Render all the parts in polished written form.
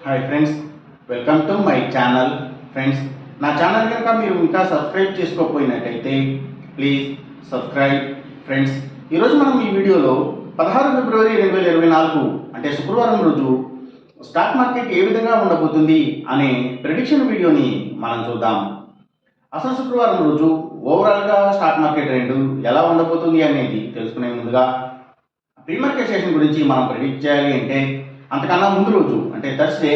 Hi friends, welcome to my channel. Friends, నా channel కనుక మీరు ఇంకా సబ్స్క్రైబ్ చేసుకోకపోయినట్టయితే ప్లీజ్ సబ్స్క్రైబ్. ఫ్రెండ్స్, ఈరోజు మనం ఈ వీడియోలో 16 ఫిబ్రవరి 2024 అంటే శుక్రవారం రోజు స్టాక్ మార్కెట్ ఏ విధంగా ఉండబోతుంది అనే ప్రెడిక్షన్ వీడియోని మనం చూద్దాం. అసలు శుక్రవారం రోజు ఓవరాల్గా స్టాక్ మార్కెట్ ట్రెండ్ ఎలా ఉండబోతుంది అనేది తెలుసుకునే ముందుగా ప్రీ మార్కెట్ సెషన్ గురించి మనం ప్రెడిక్ట్ చేయాలి అంటే అంతకన్నా ముందు రోజు అంటే Thursday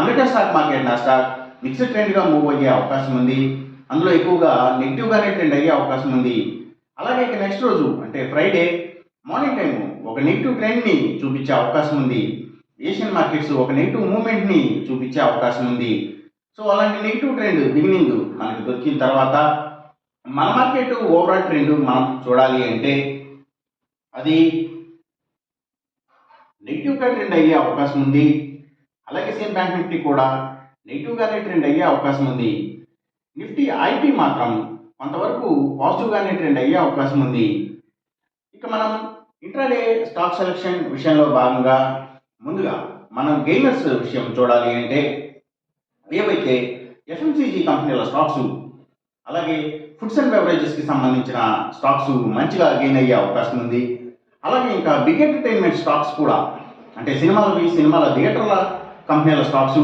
America stock market Nasdaq mixed ట్రెండ్గా మూవ్ అయ్యే అవకాశం ఉంది. అందులో ఎక్కువగా నెగిటివ్గానే ట్రెండ్ అయ్యే అవకాశం ఉంది. అలాగే ఇక నెక్స్ట్ రోజు అంటే ఫ్రైడే మార్నింగ్ టైం ఒక నెగిటివ్ ట్రెండ్ని చూపించే అవకాశం ఉంది. ఏషియన్ మార్కెట్స్ ఒక నెగిటివ్ మూవ్మెంట్ని చూపించే అవకాశం ఉంది. సో అలాంటి నెగిటివ్ ట్రెండ్ బిగినింగ్ మనకు దొరికిన తర్వాత మన మార్కెట్ ఓవరాల్ ట్రెండ్ మనం చూడాలి అంటే అది నెగిటివ్గా ట్రెండ్ అయ్యే అవకాశం ఉంది. అలాగే సేమ్ బ్యాంక్ నిఫ్టీ కూడా నెగిటివ్గానే ట్రెండ్ అయ్యే అవకాశం ఉంది. నిఫ్టీ ఐటీ మాత్రం కొంతవరకు పాజిటివ్గానే ట్రెండ్ అయ్యే అవకాశం ఉంది. ఇక మనం ఇంట్రాడే స్టాక్ సెలెక్షన్ విషయంలో భాగంగా ముందుగా మనం గెయినర్స్ విషయం చూడాలి అంటే ఏవైతే ఎఫ్ఎంసీజీ కంపెనీల స్టాక్స్ అలాగే ఫుడ్స్ అండ్ బెవరేజెస్కి సంబంధించిన స్టాక్స్ మంచిగా గెయిన్ అయ్యే అవకాశం ఉంది. అలాగే ఇంకా బిగ్ ఎంటర్టైన్మెంట్ స్టాక్స్ కూడా అంటే సినిమాల థియేటర్ల కంపెనీల స్టాక్స్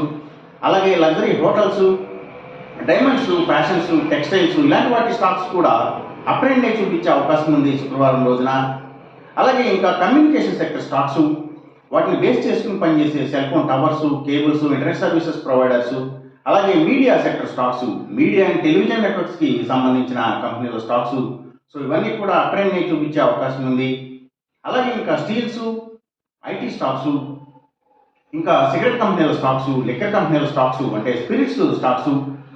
అలాగే luxury hotels, diamonds, fashions, textiles ఇలాంటి వాటి స్టాక్స్ కూడా అప్ ట్రెండ్నే చూపించే అవకాశం ఉంది శుక్రవారం రోజున. అలాగే ఇంకా కమ్యూనికేషన్ సెక్టర్ స్టాక్స్ వాటిని బేస్ చేసుకుని పనిచేసే cell phone towers, cables, internet services providers అలాగే media sector stocks media and television నెట్వర్క్స్కి సంబంధించిన కంపెనీల స్టాక్స్ సో ఇవన్నీ కూడా అప్ ట్రెండ్నే చూపించే అవకాశం ఉంది. అలాగే ఇంకా స్టీల్స్, ఐటీ స్టాక్స్, ఇంకా సిగరెట్ కంపెనీల స్టాక్స్, లిక్కర్ కంపెనీల స్టాక్స్ అంటే స్పిరిట్స్ స్టాక్స్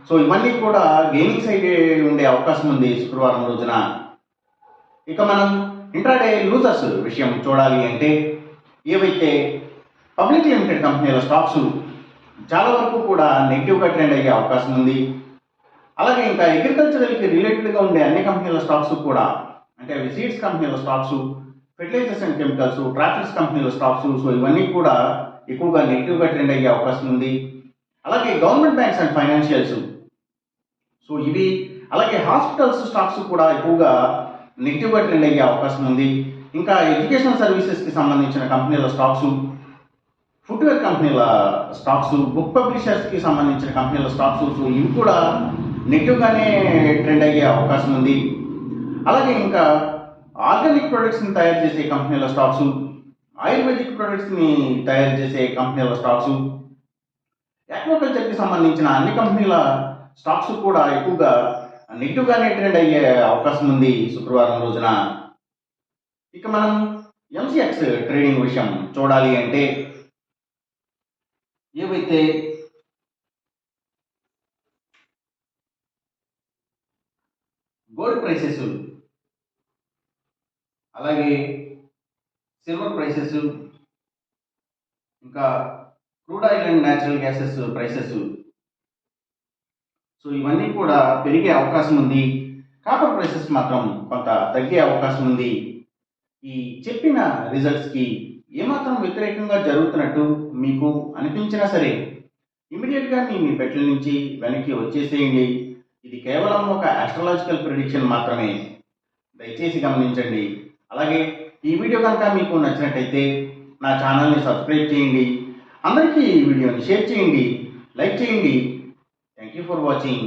సో ఇవన్నీ కూడా గెయినింగ్ సైడ్ ఉండే అవకాశం ఉంది శుక్రవారం రోజున. ఇక మనం ఇంట్రాడే లూజర్స్ విషయం చూడాలి అంటే ఏవైతే పబ్లిక్ లిమిటెడ్ కంపెనీల స్టాక్స్ చాలా వరకు కూడా నెగిటివ్గా ట్రెండ్ అయ్యే అవకాశం ఉంది. అలాగే ఇంకా అగ్రికల్చరల్కి రిలేటెడ్గా ఉండే అన్ని కంపెనీల స్టాక్స్ కూడా అంటే అవి సీడ్స్ కంపెనీల stocks, fertilisers and chemicals, tractors కంపెనీల స్టాక్స్ సో ఇవన్నీ కూడా ఎక్కువగా నెగిటివ్గా ట్రెండ్ అయ్యే అవకాశం ఉంది. అలాగే government banks and financials so ఇవి అలాగే హాస్పిటల్స్ స్టాక్స్ కూడా ఎక్కువగా నెగిటివ్గా ట్రెండ్ అయ్యే అవకాశం ఉంది. ఇంకా ఎడ్యుకేషనల్ సర్వీసెస్కి సంబంధించిన కంపెనీల స్టాక్స్, ఫుట్వేర్ కంపెనీల స్టాక్స్, బుక్ పబ్లిషర్స్కి సంబంధించిన కంపెనీల స్టాక్స్ సో ఇవి కూడా నెగిటివ్గానే ట్రెండ్ అయ్యే అవకాశం ఉంది. అలాగే ఇంకా ఆర్గానిక్ ప్రొడక్ట్స్ని తయారు చేసే కంపెనీల స్టాక్స్, ఆయుర్వేదిక్ ప్రొడక్ట్స్ని తయారు చేసే కంపెనీల స్టాక్స్, ఆక్వాకల్చర్కి సంబంధించిన అన్ని కంపెనీల స్టాక్స్ కూడా ఎక్కువగా నెగిటివ్గానే ట్రెండ్ అయ్యే అవకాశం ఉంది శుక్రవారం రోజున. ఇక మనం ఎంసీఎక్స్ ట్రేడింగ్ విషయం చూడాలి అంటే ఏవైతే గోల్డ్ ప్రైసెస్ అలాగే సిల్వర్ ప్రైసెస్ ఇంకా crude oil and natural gases prices so ఇవన్నీ కూడా పెరిగే అవకాశం ఉంది. కాపర్ ప్రైసెస్ మాత్రం కొంత తగ్గే అవకాశం ఉంది. ఈ చెప్పిన రిజల్ట్స్కి ఏమాత్రం వ్యతిరేకంగా జరుగుతున్నట్టు మీకు అనిపించినా సరే ఇమీడియట్గా మీ పెట్టెల నుంచి వెనక్కి వచ్చేసేయండి. ఇది కేవలం ఒక ఆస్ట్రాలజికల్ ప్రిడిక్షన్ మాత్రమే, దయచేసి గమనించండి. అలాగే ఈ వీడియో కనుక మీకు నచ్చినట్టయితే నా ఛానల్ని సబ్స్క్రైబ్ చేయండి, అందరికీ ఈ వీడియోని షేర్ చేయండి, లైక్ చేయండి. Thank you for watching.